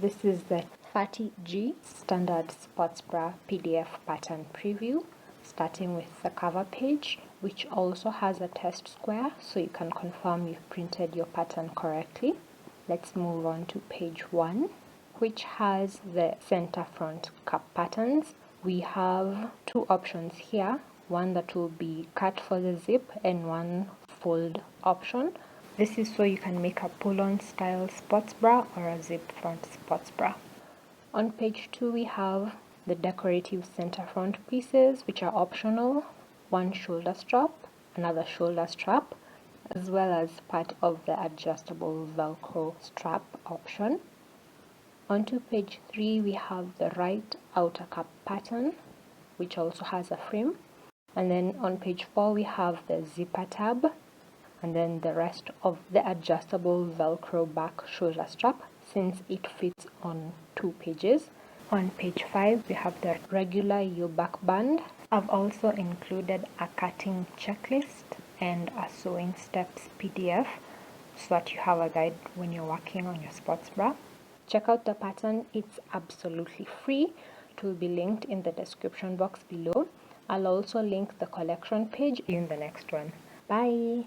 This is the 30G Standard Sports Bra PDF pattern preview, starting with the cover page, which also has a test square so you can confirm you've printed your pattern correctly. Let's move on to page 1, which has the center front cup patterns. We have two options here, one that will be cut for the zip and one fold option. This is so you can make a pull-on style sports bra or a zip front sports bra. On page 2 we have the decorative center front pieces, which are optional, one shoulder strap, another shoulder strap, as well as part of the adjustable Velcro strap option. Onto page 3 we have the right outer cup pattern, which also has a frame. And then on page 4 we have the zipper tab, and then the rest of the adjustable Velcro back shoulder strap, since it fits on 2 pages. On page 5 we have the regular U-back band. I've also included a cutting checklist and a sewing steps PDF so that you have a guide when you're working on your sports bra. Check out the pattern, it's absolutely free. It will be linked in the description box below. I'll also link the collection page in the next one. Bye!